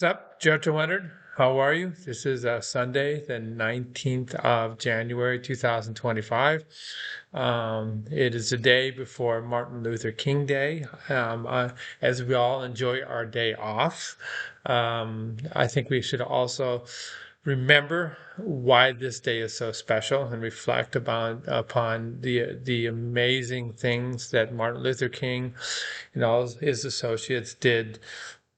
What's up, GERO Leonard? How are you? This is Sunday, the 19th of January, 2025. It is the day before Martin Luther King Day. As we all enjoy our day off, I think we should also remember why this day is so special and reflect upon the amazing things that Martin Luther King and all his associates did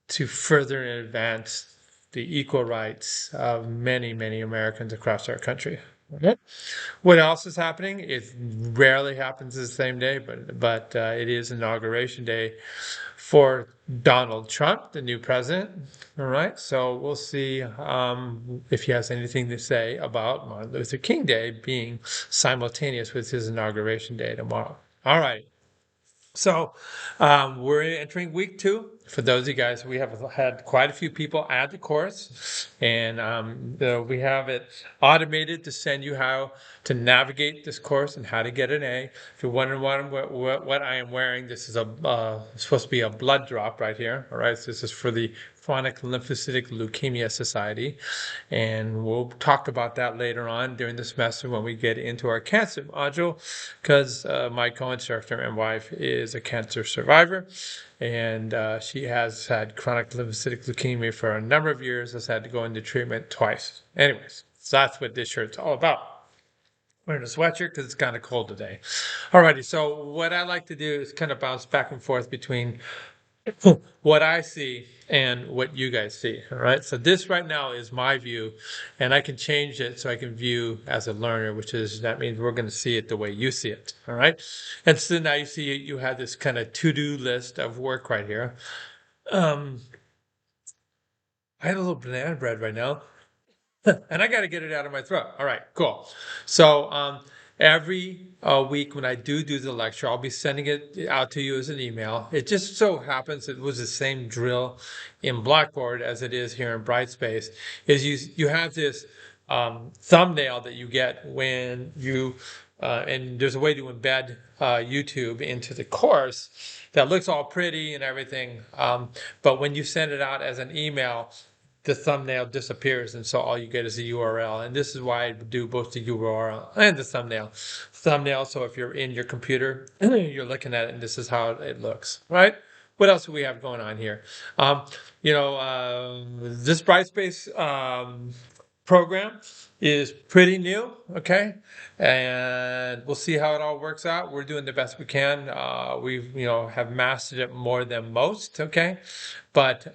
to further advance the equal rights of many, many Americans across our country. Okay. What else is happening? It rarely happens the same day, but it is Inauguration Day for Donald Trump, the new president. All right, so we'll see if he has anything to say about Martin Luther King Day being simultaneous with his Inauguration Day tomorrow. All right. So we're entering week 2. For those of you guys, we have had quite a few people add the course, and we have it automated to send you how to navigate this course and how to get an A. If you're wondering what I am wearing, this is supposed to be a blood drop right here. All right, so this is for the Chronic Lymphocytic Leukemia Society, and we'll talk about that later on during the semester when we get into our cancer module, because my co-instructor and wife is a cancer survivor, and she has had chronic lymphocytic leukemia for a number of years, has had to go into treatment twice. Anyways, so that's what this shirt's all about. Wearing a sweatshirt because it's kind of cold today. Alrighty, so what I like to do is kind of bounce back and forth between what I see and what you guys see. All right, so this right now is my view, and I can change it so I can view as a learner, that means we're going to see it the way you see it. All right, and so now you see you have this kind of to-do list of work right here. I had a little banana bread right now, and I got to get it out of my throat. All right, cool. So every week when I do the lecture, I'll be sending it out to you as an email. It just so happens it was the same drill in Blackboard as it is here in Brightspace. You have this thumbnail that you get when you and there's a way to embed YouTube into the course that looks all pretty and everything. But when you send it out as an email, the thumbnail disappears, and so all you get is the URL. And this is why I do both the URL and the thumbnail. So if you're in your computer, you're looking at it, and this is how it looks, right? What else do we have going on here? This Brightspace program is pretty new, okay? And we'll see how it all works out. We're doing the best we can. We've, have mastered it more than most, okay? But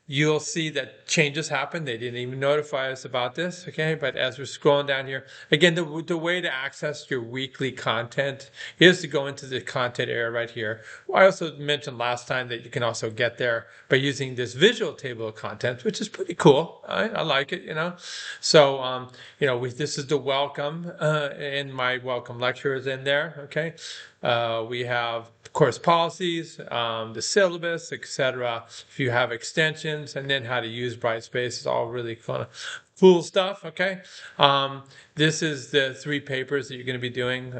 you'll see that changes happen. They didn't even notify us about this, okay? But as we're scrolling down here, again, the way to access your weekly content is to go into the content area right here. I also mentioned last time that you can also get there by using this visual table of contents, which is pretty cool. I like it, So, this is the welcome, and my welcome lecture is in there, okay? We have course policies, the syllabus, etc. If you have extensions, and then how to use Brightspace, is all really kind of cool stuff. Okay, this is the 3 papers that you're going to be doing.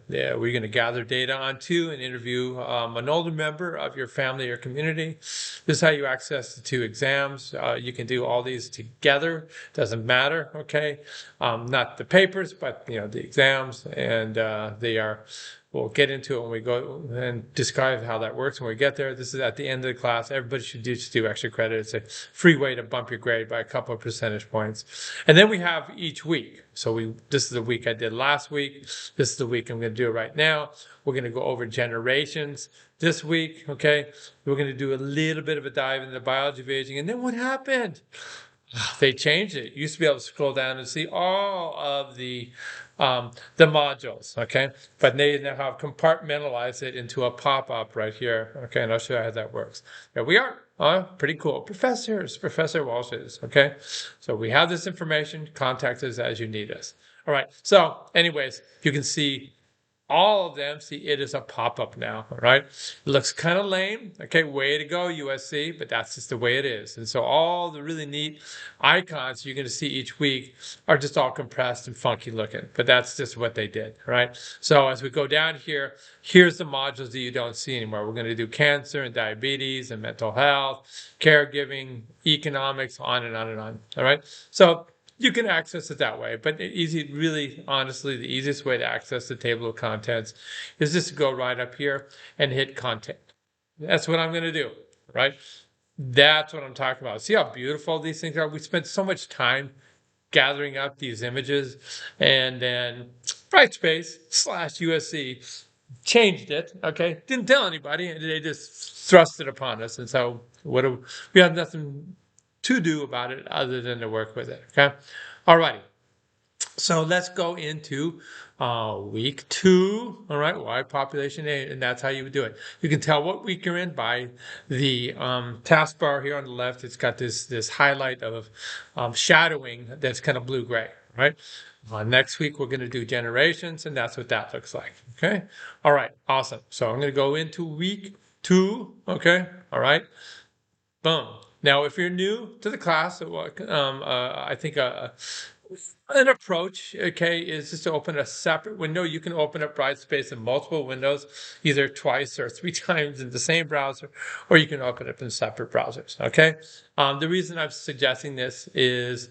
We're going to gather data onto and interview an older member of your family or community. This is how you access the 2 exams. You can do all these together. Doesn't matter. Okay, not the papers, but the exams, and they are. We'll get into it when we go and describe how that works when we get there. This is at the end of the class. Everybody should just do extra credit. It's a free way to bump your grade by a couple of percentage points. And then we have each week. So this is the week I did last week. This is the week I'm going to do right now. We're going to go over generations this week, okay? We're going to do a little bit of a dive into the biology of aging. And then what happened? They changed it. You used to be able to scroll down and see all of the modules, okay? But they now have compartmentalized it into a pop-up right here, okay? And I'll show you how that works. There we are. Pretty cool. Professor Walsh's, okay? So we have this information. Contact us as you need us. All right. So anyways, you can see all of them, see, it is a pop-up now, all right? It looks kind of lame. Okay, way to go, USC, but that's just the way it is. And so all the really neat icons you're going to see each week are just all compressed and funky looking, but that's just what they did, right? So as we go down here, here's the modules that you don't see anymore. We're going to do cancer and diabetes and mental health, caregiving, economics, on and on and on, all right? So you can access it that way, but really, honestly, the easiest way to access the table of contents is just to go right up here and hit content. That's what I'm going to do, right? That's what I'm talking about. See how beautiful these things are? We spent so much time gathering up these images, and then Brightspace/USC changed it, okay? Didn't tell anybody, they just thrust it upon us. And so we have nothing to do about it other than to work with it, okay? All righty. So let's go into week 2, all right, why population A, and that's how you would do it. You can tell what week you're in by the taskbar here on the left. It's got this highlight of shadowing that's kind of blue-gray, right? Next week, we're going to do generations, and that's what that looks like, okay? All right, awesome. So I'm going to go into week 2, okay? All right, boom. Now, if you're new to the class, I think an approach, okay, is just to open a separate window. You can open up Brightspace in multiple windows, either twice or 3 times in the same browser, or you can open it in separate browsers, okay? The reason I'm suggesting this is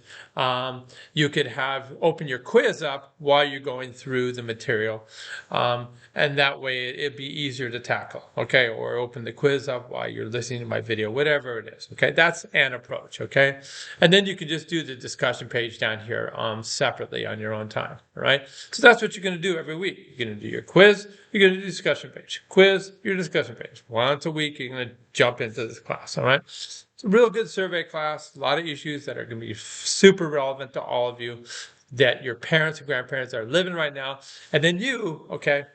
you could open your quiz up while you're going through the material, and that way it'd be easier to tackle, okay? Or open the quiz up while you're listening to my video, whatever it is, okay? That's an approach, okay? And then you can just do the discussion page down here separately on your own time, all right? So that's what you're going to do every week. You're going to do your quiz, you're going to do discussion page. Quiz, your discussion page. Once a week, you're going to jump into this class, all right? It's a real good survey class, a lot of issues that are going to be super relevant to all of you that your parents and grandparents are living right now. And then you, okay,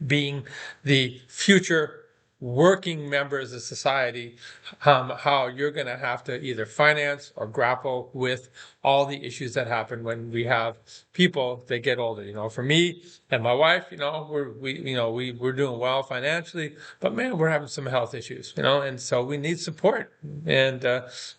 being the future working members of society, how you're going to have to either finance or grapple with all the issues that happen when we have people that get older. You know, for me and my wife, you know, we're doing well financially, but man, we're having some health issues, you know, and so we need support. And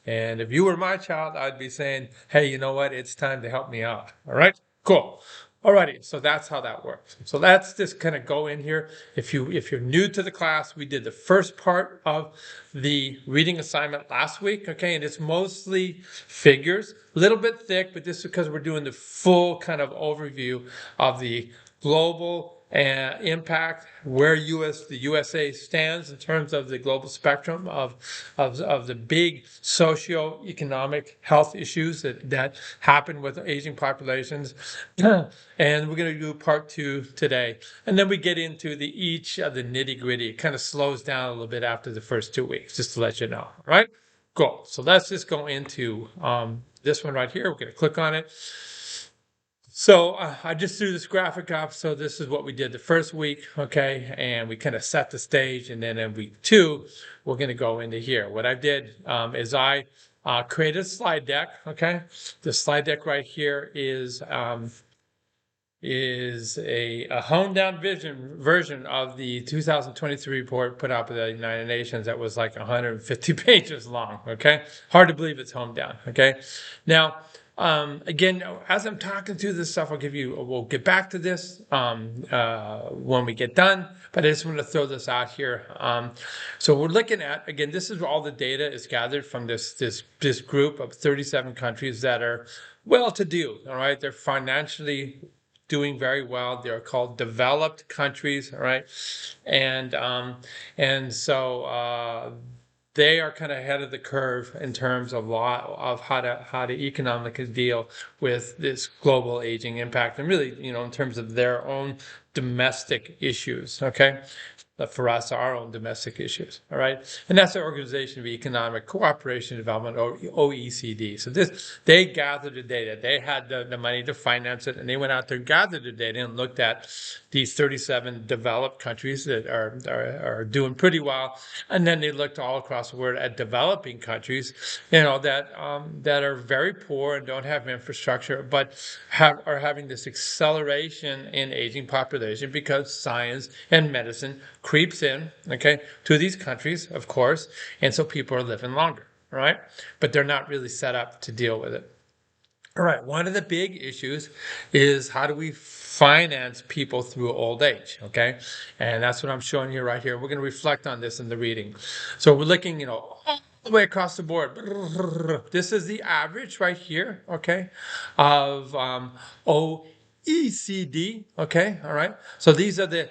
if you were my child, I'd be saying, hey, you know what? It's time to help me out. All right, cool. Alrighty, so that's how that works. So let's just kind of go in here. If you're new to the class, we did the first part of the reading assignment last week, okay, and it's mostly figures, a little bit thick, but this is because we're doing the full kind of overview of the global impact, where the USA stands in terms of the global spectrum of the big socio-economic health issues that happen with aging populations. And we're going to do part 2 today. And then we get into each of the nitty-gritty. It kind of slows down a little bit after the first 2 weeks, just to let you know. All right? Cool. So let's just go into this one right here. We're going to click on it. So I just threw this graphic up. So this is what we did the first week, okay? And we kind of set the stage. And then in week 2, we're going to go into here. What I did is I created a slide deck, okay? The slide deck right here is a honed down version of the 2023 report put out by the United Nations that was like 150 pages long, okay? Hard to believe it's honed down, okay? Now, again, as I'm talking through this stuff, we'll get back to this when we get done, but I just want to throw this out here. So we're looking at, again, this is where all the data is gathered from this group of 37 countries that are well-to-do, all right? They're financially doing very well. They're called developed countries, all right? And so they are kind of ahead of the curve in terms of how to economically deal with this global aging impact, and really, you know, in terms of their own domestic issues, okay? But for us, our own domestic issues, all right? And that's the Organization of Economic Cooperation and Development, or OECD. So they gathered the data. They had the money to finance it, and they went out there and gathered the data and looked at these 37 developed countries that are doing pretty well. And then they looked all across the world at developing countries, you know, that are very poor and don't have infrastructure, but are having this acceleration in aging population population because science and medicine creeps in, okay, to these countries, of course, and so people are living longer, right? But they're not really set up to deal with it. All right, one of the big issues is how do we finance people through old age, okay? And that's what I'm showing you right here. We're going to reflect on this in the reading. So we're looking, all the way across the board. This is the average right here, okay, of OECD, okay, all right? So these are the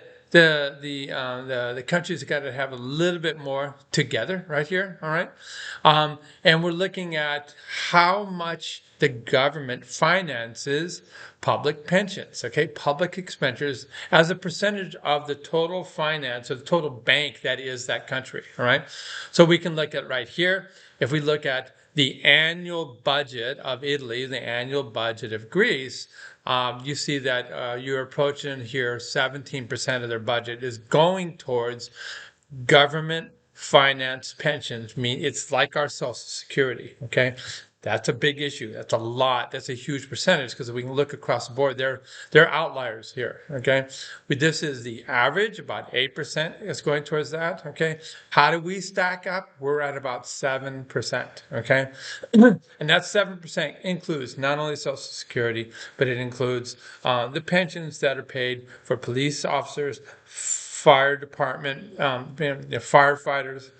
countries that got to have a little bit more together right here, all right? And we're looking at how much the government finances public pensions, okay, public expenditures as a percentage of the total finance or the total bank that is that country, all right? So we can look at right here, if we look at the annual budget of Italy, the annual budget of Greece, you see that you're approaching here 17% of their budget is going towards government finance pensions. I mean, it's like our Social Security, okay? That's a big issue. That's a lot. That's a huge percentage because we can look across the board. They're outliers here, okay? But this is the average, about 8% is going towards that, okay? How do we stack up? We're at about 7%, okay? And that 7% includes not only Social Security, but it includes the pensions that are paid for police officers, fire department, firefighters,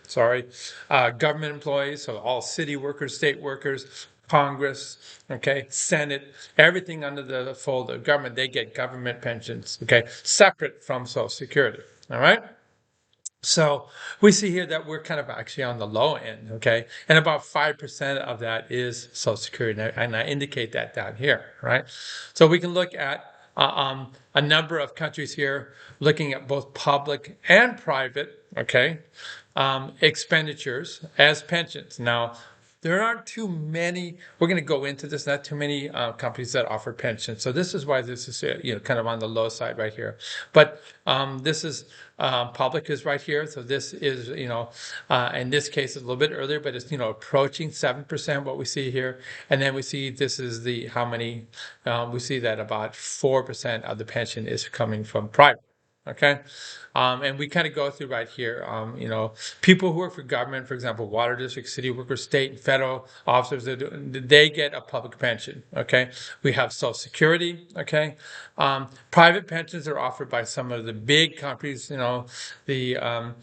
government employees, so all city workers, state workers, Congress, okay, Senate, everything under the fold of government, they get government pensions, okay, separate from Social Security, all right? So we see here that we're kind of actually on the low end, okay? And about 5% of that is Social Security, and I indicate that down here, right? So we can look at a number of countries here, looking at both public and private, okay, expenditures as pensions. Now, there aren't too many, we're going to go into this, not too many companies that offer pensions. So this is why this is kind of on the low side right here. But this is, public is right here. So this is, in this case, a little bit earlier, but it's, approaching 7%, what we see here. And then we see this is how many, we see that about 4% of the pension is coming from private. Okay. And we kind of go through right here, people who work for government, for example, water district, city workers, state and federal officers, they get a public pension. Okay. We have Social Security. Okay. Private pensions are offered by some of the big companies, the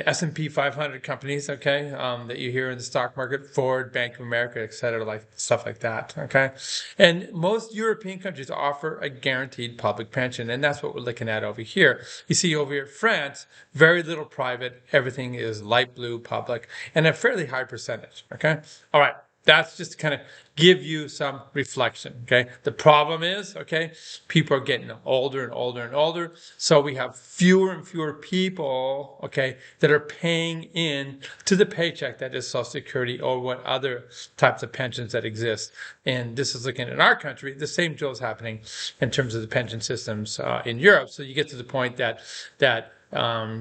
S&P 500 companies, okay, that you hear in the stock market, Ford, Bank of America, et cetera, like stuff like that, okay? And most European countries offer a guaranteed public pension, and that's what we're looking at over here. You see over here, France, very little private, everything is light blue public, and a fairly high percentage, okay? All right. That's just to kind of give you some reflection, okay? The problem is, okay, people are getting older and older and older, so we have fewer and fewer people, okay, that are paying in to the paycheck that is Social Security or what other types of pensions that exist. And this is looking at our country, the same deal is happening in terms of the pension systems in Europe. So you get to the point that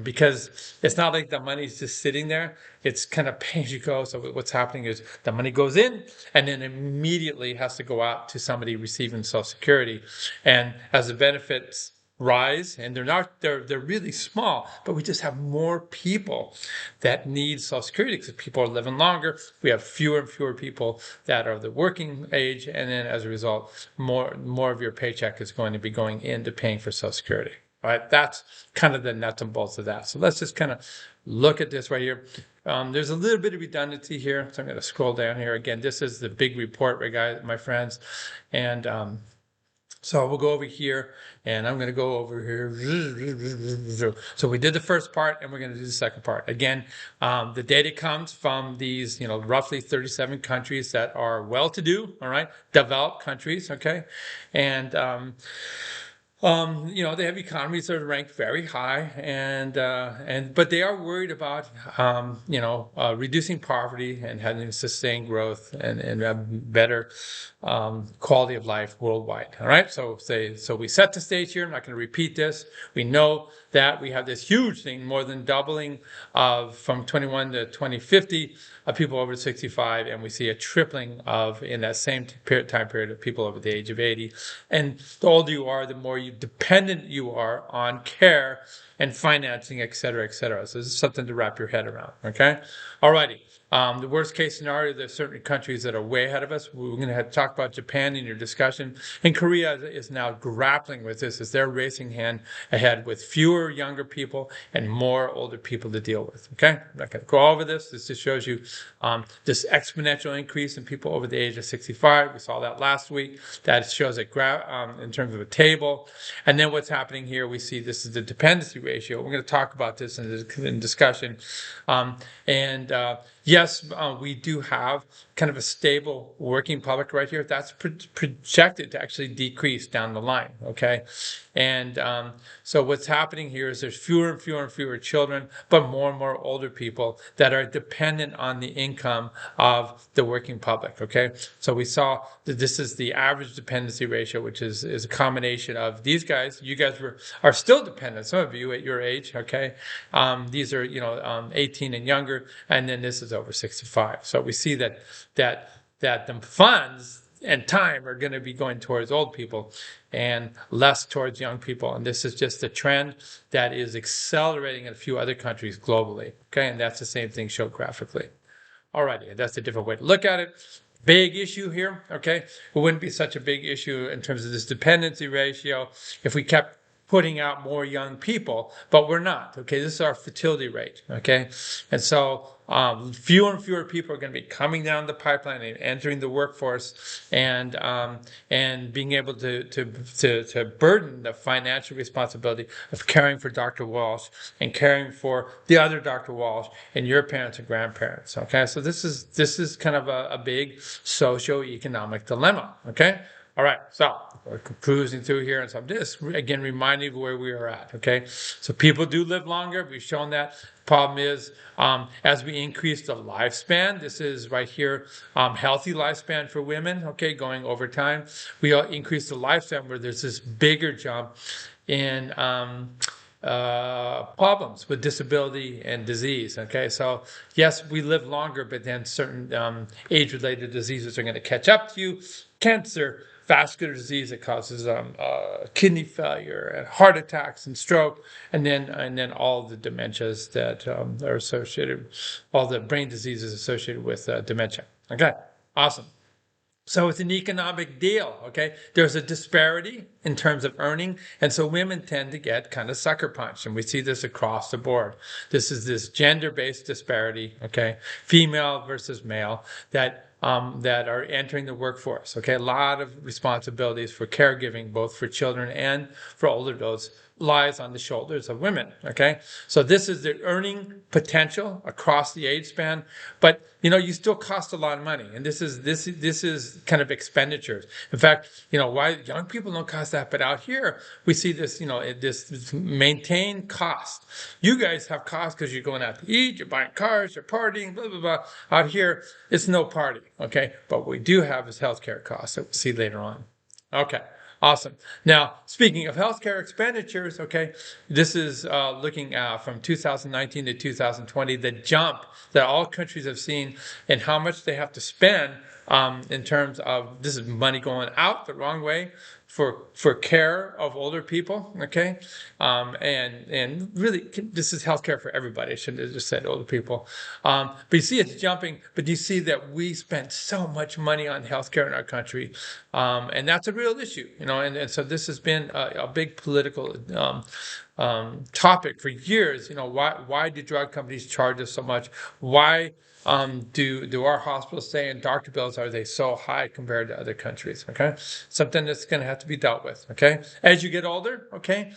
because it's not like the money's just sitting there, it's kind of pay as you go. So what's happening is the money goes in and then immediately has to go out to somebody receiving Social Security. And as the benefits rise, and they're really small, but we just have more people that need Social Security because people are living longer. We have fewer and fewer people that are the working age, and then as a result, more of your paycheck is going to be going into paying for Social Security. All right, that's kind of the nuts and bolts of that. So let's just kind of look at this right here. There's a little bit of redundancy here, so I'm going to scroll down here. Again, this is the big report, right, guys, my friends. And so we'll go over here, and I'm going to go over here. So we did the first part, and we're going to do the second part. Again, the data comes from these, roughly 37 countries that are well-to-do, all right, developed countries, okay? And they have economies that are ranked very high, but they are worried about reducing poverty and having sustained growth and better quality of life worldwide. All right, so we set the stage here. I'm not going to repeat this. We know that we have this huge thing, more than doubling from 21 to 2050 of people over 65, and we see a tripling in that same time period of people over the age of 80. And the older you are, the more you dependent you are on care and financing, et cetera, et cetera. So this is something to wrap your head around, okay? All righty. The worst case scenario, there's certain countries that are way ahead of us. We're going to have to talk about Japan in your discussion. And Korea is now grappling with this as they're racing ahead with fewer younger people and more older people to deal with, okay? I'm not going to go over this. This just shows you this exponential increase in people over the age of 65. We saw that last week. That shows it in terms of a table. And then what's happening here, we see this is the dependency ratio. We're going to talk about this in discussion. Yes, we do have kind of a stable working public right here. That's projected to actually decrease down the line, okay? And so what's happening here is there's fewer and fewer and fewer children, but more and more older people that are dependent on the income of the working public, okay? So we saw that this is the average dependency ratio, which is a combination of these guys. You guys are still dependent, some of you at your age, okay? These are, 18 and younger, and then this is over 65. So we see that the funds and time are going to be going towards old people and less towards young people. And this is just a trend that is accelerating in a few other countries globally. Okay, and that's the same thing shown graphically. Alrighty, that's a different way to look at it. Big issue here, okay? It wouldn't be such a big issue in terms of this dependency ratio if we kept putting out more young people, but we're not, okay? This is our fertility rate, okay? And so fewer and fewer people are going to be coming down the pipeline and entering the workforce and being able to burden the financial responsibility of caring for Dr. Walsh and caring for the other Dr. Walsh and your parents and grandparents, okay? So this is kind of a big socio-economic dilemma, okay? All right, so we're cruising through here, and so I'm just, again, reminding you where we are at, okay? So people do live longer. We've shown that. The problem is, as we increase the lifespan, this is right here, healthy lifespan for women, okay, going over time. We increase the lifespan where there's this bigger jump in problems with disability and disease, okay? So, yes, we live longer, but then certain age-related diseases are going to catch up to you. Cancer, vascular disease that causes kidney failure and heart attacks and stroke, and then all the dementias that are associated, all the brain diseases associated with dementia. Okay, awesome. So it's an economic deal, okay? There's a disparity in terms of earning, and so women tend to get kind of sucker punched, and we see this across the board. This is this gender-based disparity, okay? Female versus male, that are entering the workforce, okay? A lot of responsibilities for caregiving, both for children and for older adults, lies on the shoulders of women, okay? So this is the earning potential across the age span, but you still cost a lot of money, and this is kind of expenditures. In fact, why young people don't cost that, but out here we see this, this maintained cost. You guys have costs because you're going out to eat, you're buying cars, you're partying, blah blah blah. Out here, it's no party, okay? But what we do have is healthcare costs that we'll see later on. Okay. Awesome. Now, speaking of healthcare expenditures, okay, this is looking from 2019 to 2020, the jump that all countries have seen and how much they have to spend in terms of, this is money going out the wrong way for care of older people, okay? And really, this is healthcare for everybody. I shouldn't have just said older people. But you see it's jumping, but you see that we spend so much money on healthcare in our country. And that's a real issue, and so this has been a big political topic for years. Why do drug companies charge us so much? Why do our hospitals say, and doctor bills, are they so high compared to other countries? Okay, something that's going to have to be dealt with. Okay, as you get older, okay,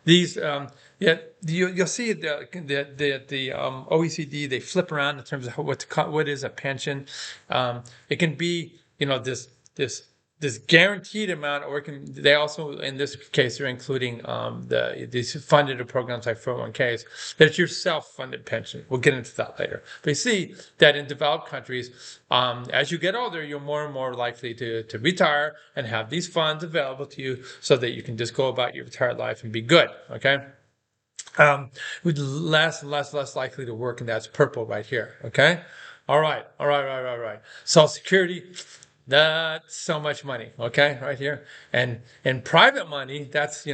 these you'll see the OECD, they flip around in terms of what is a pension. It can be this guaranteed amount, or they also, in this case, are including these funded programs like 401ks. That's your self-funded pension. We'll get into that later. But you see that in developed countries, as you get older, you're more and more likely to retire and have these funds available to you so that you can just go about your retired life and be good, okay? With less likely to work, and that's purple right here, okay? All right. Social Security. That's so much money, okay, right here. And private money, that's,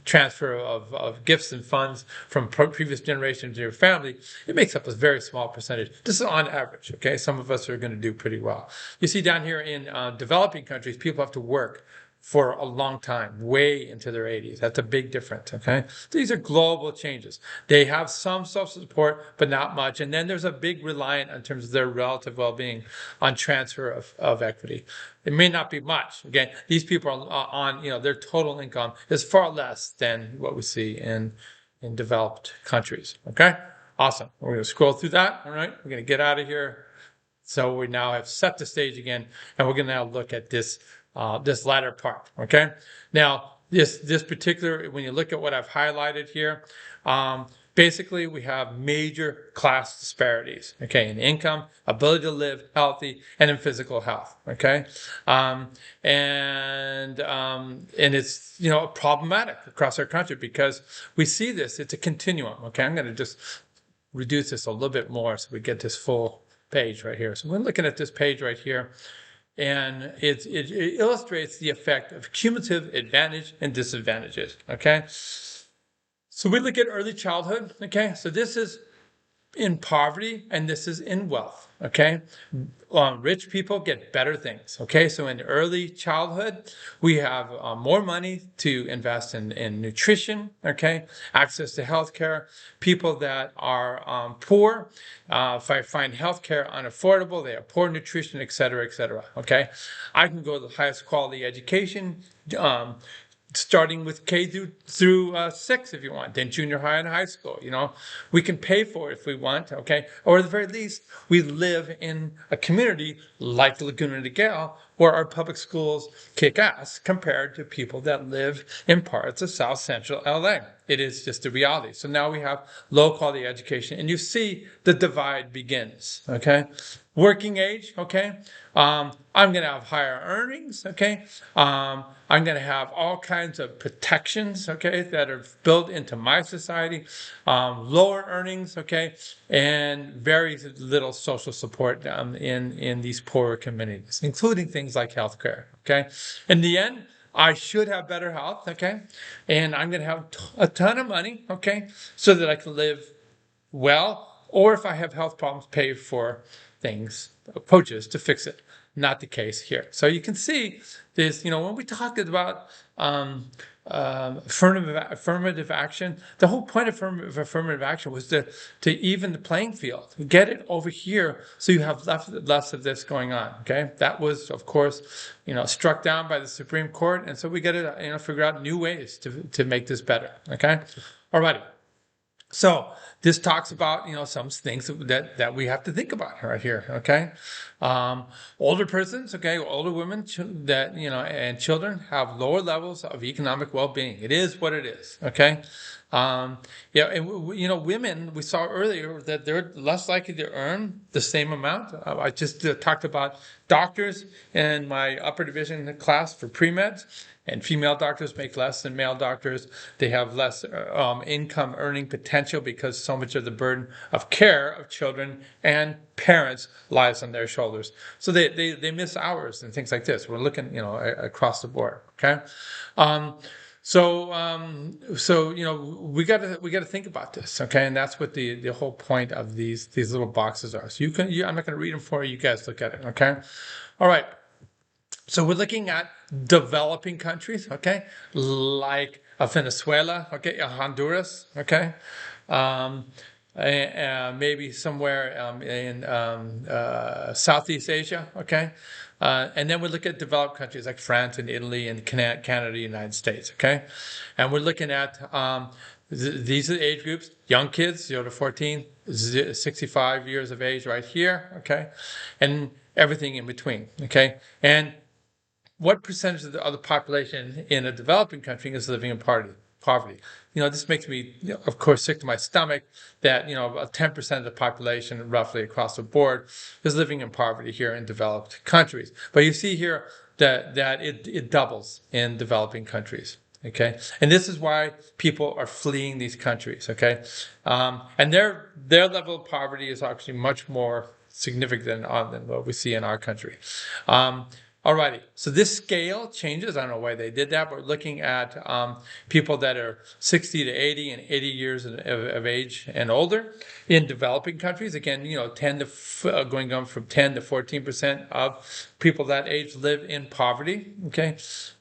transfer of gifts and funds from previous generations to your family. It makes up a very small percentage. This is on average, okay? Some of us are going to do pretty well. You see down here in developing countries, people have to work for a long time, way into their 80s. That's a big difference, okay? These are global changes. They have some social support, but not much. And then there's a big reliance in terms of their relative well-being on transfer of equity. It may not be much. Again, these people are on, their total income is far less than what we see in developed countries, okay? Awesome. We're going to scroll through that, all right? We're going to get out of here. So we now have set the stage again, and we're going to now look at this latter part. Okay. Now this particular, when you look at what I've highlighted here, basically we have major class disparities. Okay, in income, ability to live healthy, and in physical health. Okay, and it's problematic across our country because we see this. It's a continuum. Okay, I'm going to just reduce this a little bit more so we get this full page right here. So we're looking at this page right here, and it illustrates the effect of cumulative advantage and disadvantages. Okay, so we look at early childhood. Okay, so this is in poverty and this is in wealth. Okay, rich people get better things. Okay, so in early childhood we have more money to invest in nutrition. Okay, access to healthcare. People that are poor find healthcare unaffordable. They have poor nutrition, etc., etc. Okay, I can go to the highest quality education. Starting with K through 6 if you want, then junior high and high school. We can pay for it if we want, okay? Or at the very least, we live in a community like Laguna Niguel where our public schools kick ass compared to people that live in parts of South Central LA. It is just a reality. So now we have low quality education, and you see the divide begins, okay? Working age, okay? I'm going to have higher earnings, okay? I'm going to have all kinds of protections, okay, that are built into my society. Lower earnings, okay, and very little social support in these poorer communities, including things like healthcare, okay? In the end, I should have better health, okay? And I'm going to have a ton of money, okay, so that I can live well, or if I have health problems, pay for things, approaches to fix it. Not the case here. So you can see this, when we talked about affirmative action, the whole point of affirmative action was to even the playing field, get it over here so you have less of this going on. Okay, that was, of course, struck down by the Supreme Court, and so we got to figure out new ways to make this better. Okay, all right. So this talks about, some things that we have to think about right here, okay? Older persons, okay, older women that, and children have lower levels of economic well-being. It is what it is, okay? And, women, we saw earlier that they're less likely to earn the same amount. I just talked about doctors in my upper division class for pre-meds. And female doctors make less than male doctors. They have less income earning potential because so much of the burden of care of children and parents lies on their shoulders. So they miss hours and things like this. We're looking, across the board. Okay. So we got to think about this, okay? And that's what the whole point of these little boxes are. So I'm not going to read them for you. You guys look at it, okay? All right. So we're looking at developing countries, okay, like Venezuela, okay, Honduras, okay, maybe somewhere in Southeast Asia, okay, and then we look at developed countries like France and Italy and Canada, United States, okay, and we're looking at these are the age groups: young kids, 0 to 14, 65 years of age, right here, okay, and everything in between, okay, and what percentage of the population in a developing country is living in poverty? This makes me, of course, sick to my stomach that, about 10% of the population roughly across the board is living in poverty here in developed countries. But you see here that it doubles in developing countries. Okay, and this is why people are fleeing these countries. Okay, and their level of poverty is actually much more significant than what we see in our country. Alrighty, so this scale changes. I don't know why they did that, but we're looking at people that are 60 to 80 and 80 years of age and older in developing countries. Again, 10 to going on from 10 to 14% of people that age live in poverty. Okay,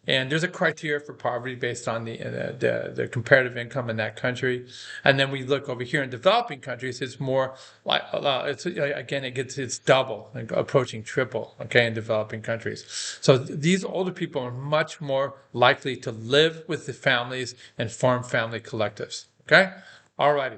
and there's a criteria for poverty based on the comparative income in that country. And then we look over here in developing countries, it's more like it's double, approaching triple, okay, in developing countries. So these older people are much more likely to live with the families and form family collectives. Okay, all righty.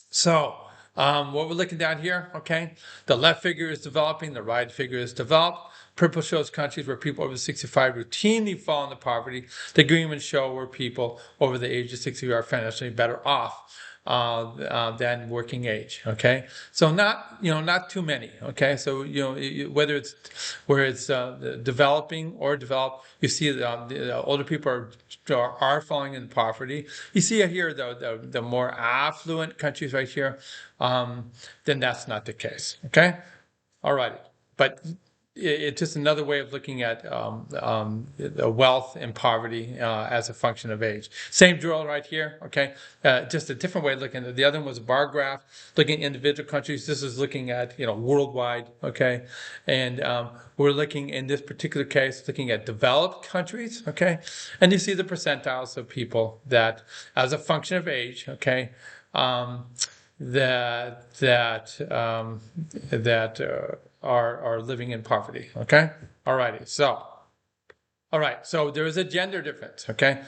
So what we're looking down here, okay, the left figure is developing, the right figure is developed. Purple shows countries where people over 65 routinely fall into poverty. The green ones show where people over the age of 60 are financially better off than working age. Okay, so not too many. Okay, so whether it's where it's developing or developed, you see the older people are falling into poverty. You see here the more affluent countries right here, then that's not the case. Okay, all righty, but it's just another way of looking at wealth and poverty as a function of age. Same drill right here, okay? Just a different way of looking at it. The other one was a bar graph, looking at individual countries. This is looking at, worldwide, okay? And we're looking, in this particular case, looking at developed countries, okay? And you see the percentiles of people that, as a function of age, okay, are living in poverty. Okay, alrighty. So there is a gender difference. Okay,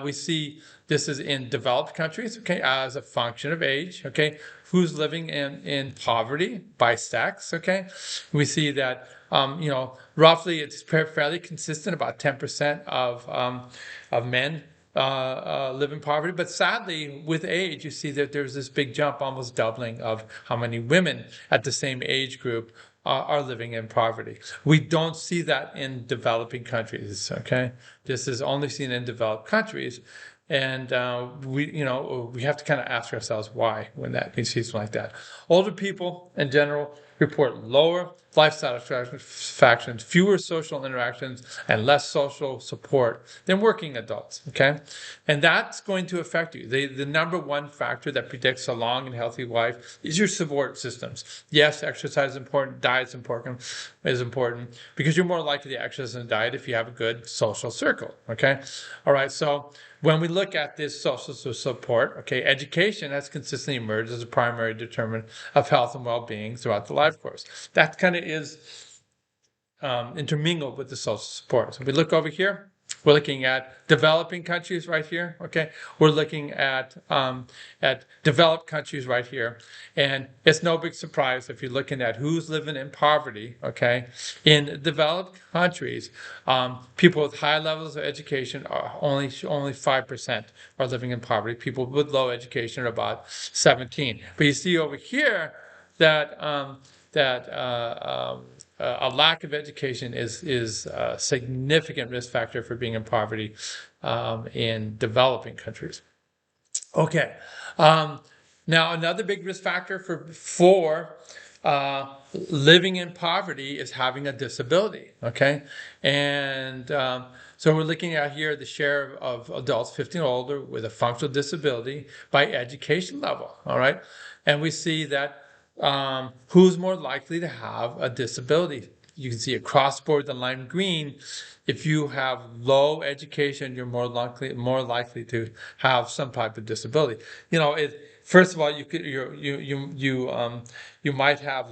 we see this is in developed countries. Okay, as a function of age. Okay, who's living in poverty by sex. Okay, we see that roughly it's fairly consistent. About 10% of men live in poverty, but sadly, with age, you see that there's this big jump, almost doubling of how many women at the same age group are living in poverty. We don't see that in developing countries. Okay, this is only seen in developed countries, and we have to kind of ask ourselves why when we see something like that. Older people in general report lower life satisfaction, fewer social interactions, and less social support than working adults. Okay, and that's going to affect you. The number one factor that predicts a long and healthy life is your support systems. Yes, exercise is important, diet is important, because you're more likely to exercise and diet if you have a good social circle. Okay, all right. So when we look at this social support, okay, education has consistently emerged as a primary determinant of health and well-being throughout the life course. That kind of is intermingled with the social support. So if we look over here, we're looking at developing countries right here. Okay, we're looking at developed countries right here, and it's no big surprise if you're looking at who's living in poverty. Okay, in developed countries, people with high levels of education are only 5% are living in poverty. People with low education are about 17%. But you see over here that a lack of education is a significant risk factor for being in poverty in developing countries. Okay. Now, another big risk factor for living in poverty is having a disability. Okay. And so we're looking at here the share of adults 15 or older with a functional disability by education level. All right. And we see that who's more likely to have a disability. You can see across the board the lime green. If you have low education, you're more likely to have some type of disability. First of all, you might have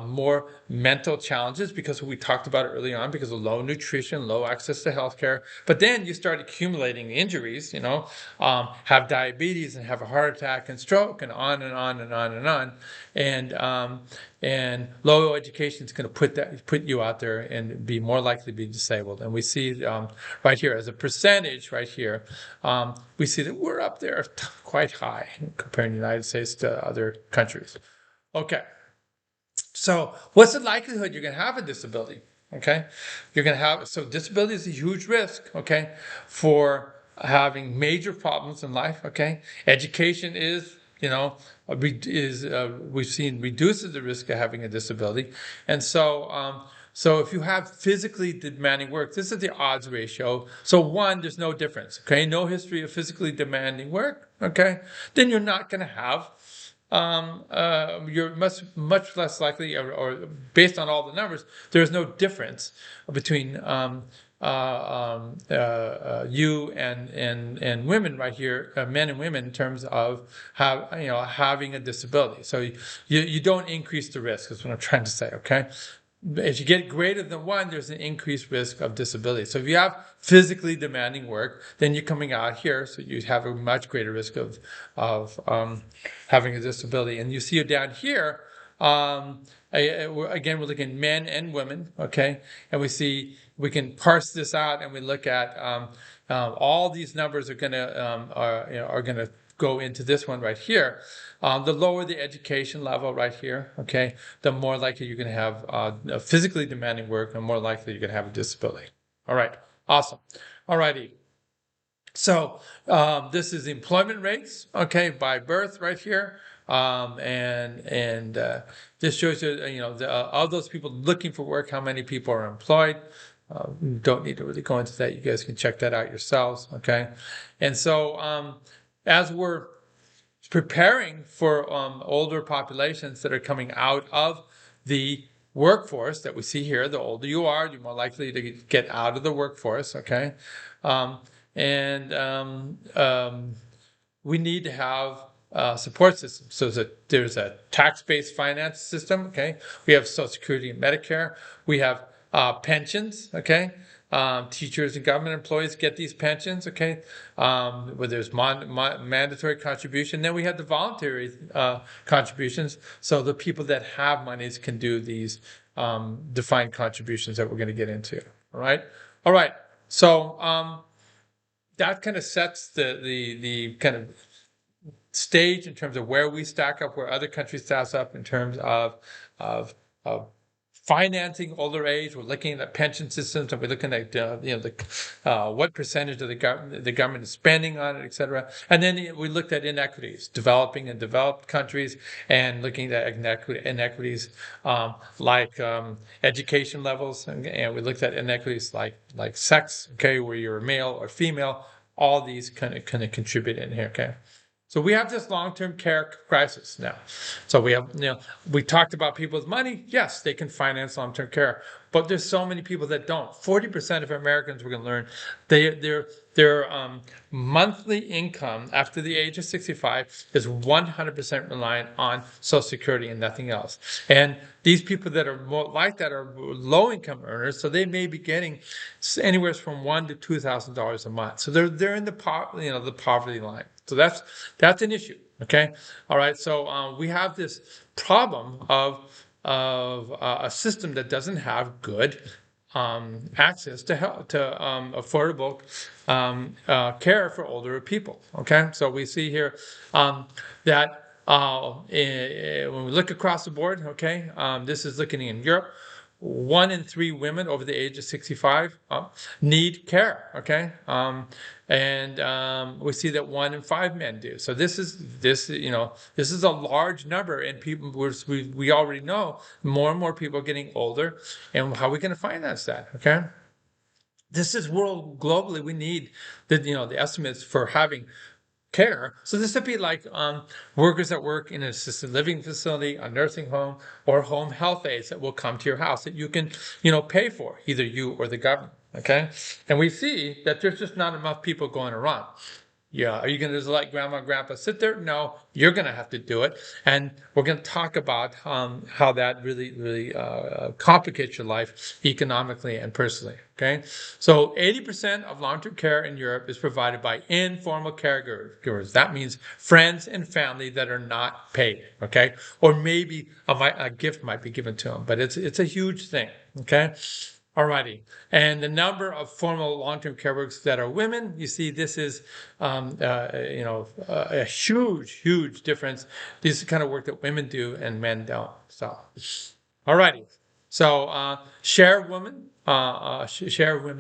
more mental challenges because we talked about it early on, because of low nutrition, low access to healthcare. But then you start accumulating injuries, have diabetes and have a heart attack and stroke and on and on and on and on. And low education is going to put you out there and be more likely to be disabled. And we see right here as a percentage right here, we see that we're up there quite high comparing the United States to other countries. Okay. So what's the likelihood you're going to have a disability? Okay. So disability is a huge risk, okay, for having major problems in life. Okay. Education is we've seen reduces the risk of having a disability. And so if you have physically demanding work, this is the odds ratio. So 1, there's no difference. Okay, no history of physically demanding work. Okay, then you're not going to have. You're much less likely, or based on all the numbers, there's no difference between you and women right here, men and women, in terms of having a disability. So you don't increase the risk, is what I'm trying to say. Okay. If you get greater than 1, there's an increased risk of disability. So if you have physically demanding work, then you're coming out here, so you have a much greater risk of having a disability. And you see it down here. Again, we're looking at men and women, okay? And we can parse this out, and we look at all these numbers are gonna go into this one right here. The lower the education level right here, okay, the more likely you're going to have physically demanding work, and more likely you're going to have a disability. All right, awesome. All righty. So this is employment rates, okay, by birth right here. And this shows you, of those people looking for work, how many people are employed. Don't need to really go into that. You guys can check that out yourselves, okay? And so as we're preparing for older populations that are coming out of the workforce that we see here, the older you are, you're more likely to get out of the workforce, okay? We need to have support systems. So there's a tax-based finance system, okay? We have Social Security and Medicare. We have pensions, okay? Teachers and government employees get these pensions, okay? Where there's mandatory contribution. Then we have the voluntary contributions. So the people that have monies can do these defined contributions that we're going to get into. All right. All right. So that kind of sets the kind of stage in terms of where we stack up, where other countries stack up in terms of financing older age. We're looking at pension systems, and we're looking at what percentage of the government is spending on it, et cetera. And then we looked at inequities, developing and developed countries, and looking at inequities like education levels, and we looked at inequities like sex, okay, where you're male or female. All these kind of contribute in here, okay. So we have this long-term care crisis now. So we talked about people with money. Yes, they can finance long-term care, but there's so many people that don't. 40% of Americans, we're going to learn, their monthly income after the age of 65 is 100% reliant on Social Security and nothing else. And these people that are more like that are low-income earners, so they may be getting anywhere from $1,000 to $2,000 a month. So they're in the poverty line. So that's an issue. Okay. All right. So we have this problem of a system that doesn't have good access to affordable care for older people. Okay. So we see here that when we look across the board, okay, this is looking in Europe. 1 in 3 women over the age of 65 need care, okay? We see that 1 in 5 men do. So this is a large number, and people we already know more and more people are getting older, and how are we going to finance that, okay? This is globally, we need the estimates for having care. So this would be like workers that work in an assisted living facility, a nursing home, or home health aides that will come to your house that you can, pay for, either you or the government. Okay, and we see that there's just not enough people going around. Yeah, are you going to just let grandma and grandpa sit there? No, you're going to have to do it. And we're going to talk about how that really complicates your life economically and personally. Okay, so 80% of long-term care in Europe is provided by informal caregivers. That means friends and family that are not paid. Okay, or maybe a gift might be given to them, but it's a huge thing. Okay. Alrighty, and the number of formal long-term care workers that are women, you see, this is, a huge difference. This is the kind of work that women do and men don't. So, alrighty, so share of women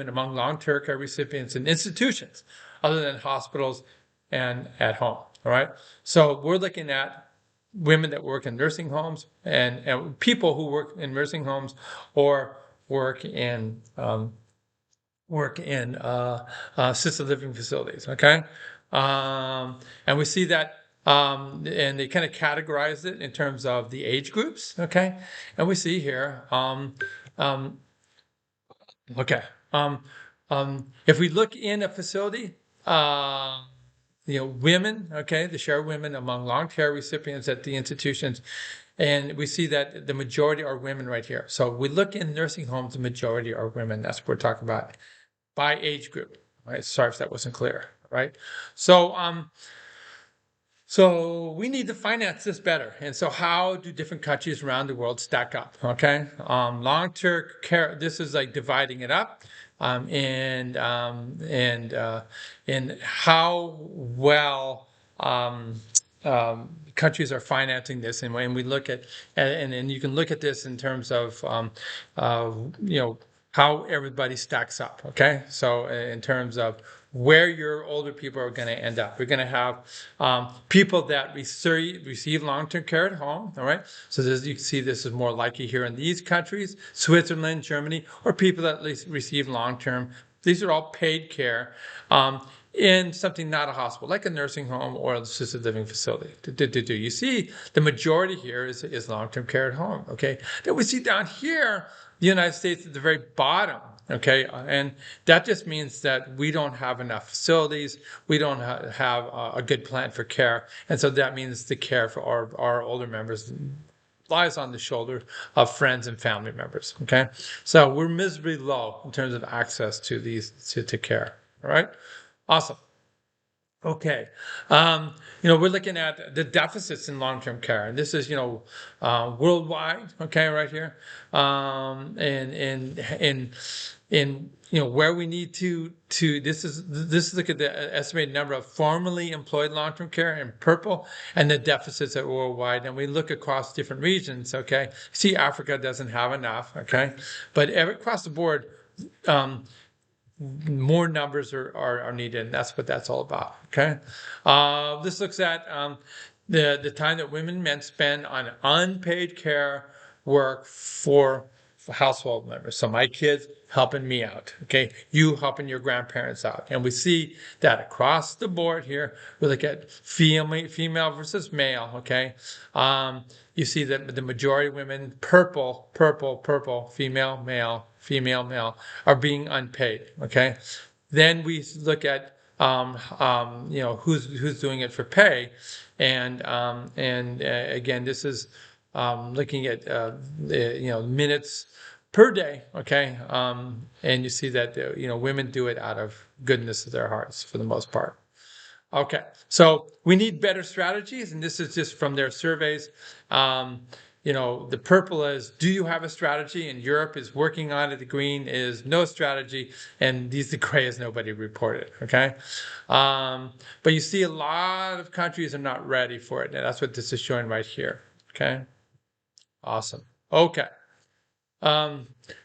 among long-term care recipients in institutions other than hospitals and at home. All right. So we're looking at women that work in nursing homes and people who work in nursing homes or work in assisted living facilities. Okay. And we see that, and they kind of categorize it in terms of the age groups. Okay. And we see here, um, okay. If we look in a facility, women, okay, the share of women among long care recipients at the institutions, and we see that the majority are women right here. So we look in nursing homes, the majority are women. That's what we're talking about by age group. Right? Sorry if that wasn't clear. Right. So we need to finance this better. And so how do different countries around the world stack up? Okay. Long-term care, this is like dividing it up. And how well countries are financing this. And when we look at, and you can look at this in terms of, how everybody stacks up. Okay. So in terms of where your older people are going to end up. We're going to have people that receive long-term care at home, all right? So this, you can see this is more likely here in these countries, Switzerland, Germany, or people that receive long-term. These are all paid care in something not a hospital, like a nursing home or an assisted living facility. You see the majority here is long-term care at home, okay? Then we see down here, the United States at the very bottom. Okay, and that just means that we don't have enough facilities. We don't have a good plan for care. And so that means the care for our older members lies on the shoulder of friends and family members. Okay, so we're miserably low in terms of access to these to care. All right, awesome. Okay. We're looking at the deficits in long-term care, and this is, worldwide, okay, right here. Where we need this is look at the estimated number of formerly employed long-term care in purple and the deficits at worldwide. And we look across different regions, okay. See, Africa doesn't have enough, okay. But across the board, more numbers are needed, and that's what that's all about. Okay, this looks at the time that women and men spend on unpaid care work for household members. So my kids helping me out, okay, you helping your grandparents out, and we see that across the board here. We look at female versus male. Okay, you see that the majority of women, purple, female, male, are being unpaid. Okay, then we look at who's doing it for pay, and again, this is looking at minutes per day. Okay, and you see that women do it out of goodness of their hearts for the most part. Okay, so we need better strategies, and this is just from their surveys. The purple is, do you have a strategy? And Europe is working on it. The green is no strategy, and the gray is nobody reported. Okay, but you see a lot of countries are not ready for it, and that's what this is showing right here. Okay, awesome. Okay,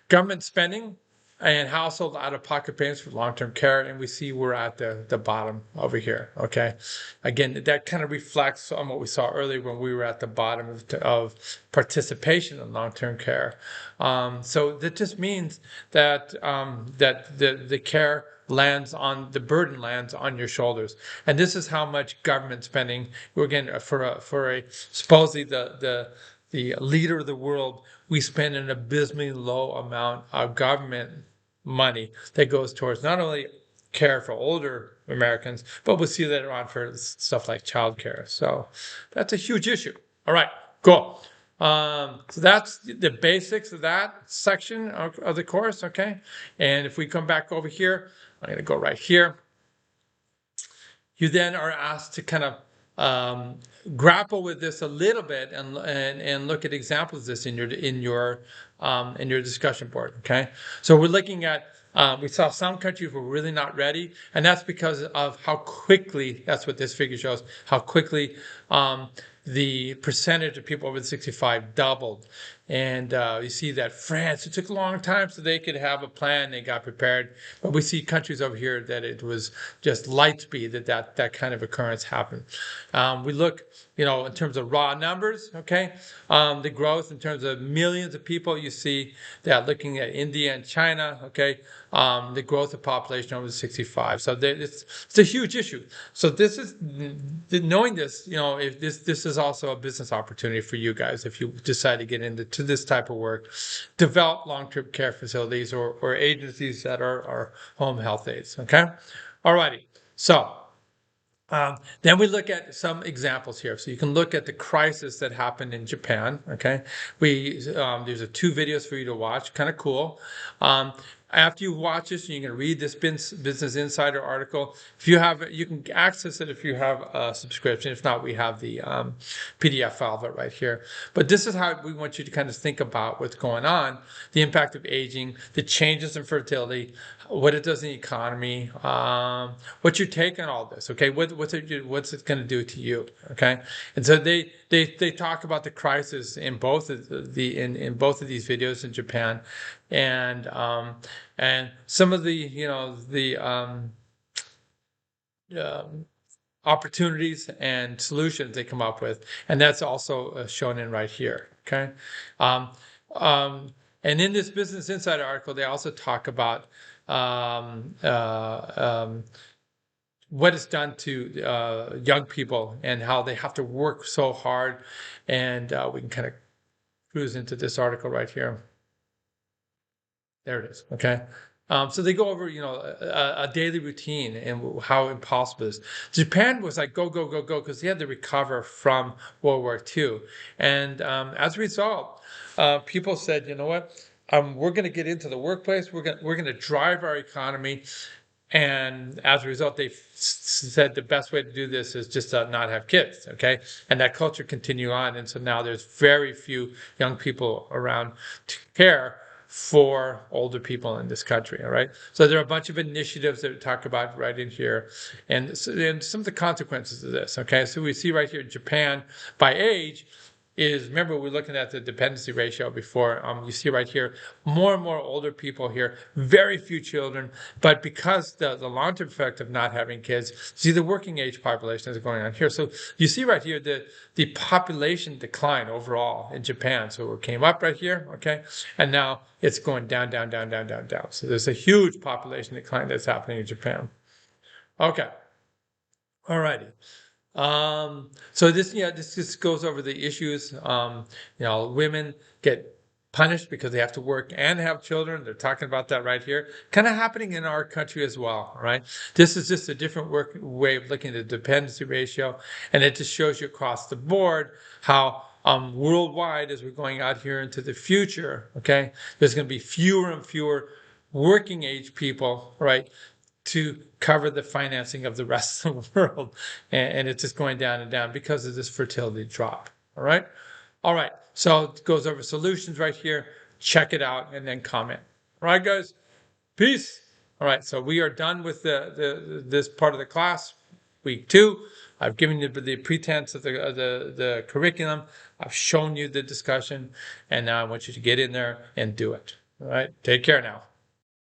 government spending and household out-of-pocket payments for long-term care, and we see we're at the bottom over here. Okay, again, that kind of reflects on what we saw earlier when we were at the bottom of participation in long-term care. So that just means that that the care the burden lands on your shoulders, and this is how much government spending. Again, for a supposedly the leader of the world, we spend an abysmally low amount of government money that goes towards not only care for older Americans, but we'll see later on for stuff like childcare. So that's a huge issue. All right, cool. So that's the basics of that section of the course, okay? And if we come back over here, I'm going to go right here. You then are asked to kind of grapple with this a little bit and look at examples of this in your discussion board. Okay, so we're looking at we saw some countries were really not ready, and that's because of how quickly. That's what this figure shows. How quickly the percentage of people over 65 doubled And you see that France, it took a long time so they could have a plan. They got prepared. But we see countries over here that it was just light speed that kind of occurrence happened. We look, in terms of raw numbers, okay, the growth in terms of millions of people. You see that looking at India and China, okay, the growth of population over 65. So it's a huge issue. So this is knowing this, if this is also a business opportunity for you guys if you decide to get into this type of work, develop long-term care facilities or agencies that are home health aides. Okay, alrighty. So. Then we look at some examples here. So you can look at the crisis that happened in Japan. Okay, there's 2 videos for you to watch. Kind of cool. After you watch this, you can read this Business Insider article. If you have it, you can access it if you have a subscription. If not, we have the PDF file of it right here. But this is how we want you to kind of think about what's going on, the impact of aging, the changes in fertility, what it does in the economy, what's your take on all this? Okay, what's it going to do to you? Okay, and so they talk about the crisis in both of in both of these videos in Japan, and some of the opportunities and solutions they come up with, and that's also shown in right here. Okay, and in this Business Insider article, they also talk about what it's done to young people and how they have to work so hard. And we can kind of cruise into this article right here. There it is. Okay. So they go over, a daily routine and how impossible it is. Japan was like, go, go, go, go, because they had to recover from World War II. And as a result, people said, you know what? We're going to get into the workplace. We're going to drive our economy. And as a result, they said the best way to do this is just not have kids, okay? And that culture continue on. And so now there's very few young people around to care for older people in this country, all right? So there are a bunch of initiatives that we talk about right in here. And some of the consequences of this, okay? So we see right here in Japan, by age, remember we're looking at the dependency ratio before. You see right here, more and more older people here, very few children, but because the long-term effect of not having kids, see the working age population is going on here. So you see right here the population decline overall in Japan. So it came up right here, okay, and now it's going down, down, down, down, down, down. So there's a huge population decline that's happening in Japan. Okay, all righty. So this just goes over the issues. Women get punished because they have to work and have children. They're talking about that right here. Kind of happening in our country as well, right? This is just a different way of looking at the dependency ratio, and it just shows you across the board how worldwide, as we're going out here into the future, okay, there's going to be fewer and fewer working age people, right, to cover the financing of the rest of the world. And it's just going down and down because of this fertility drop. All right. All right. So it goes over solutions right here. Check it out and then comment. All right, guys. Peace. All right. So we are done with this part of the class, week 2. I've given you the pretense of the curriculum. I've shown you the discussion. And now I want you to get in there and do it. All right. Take care now.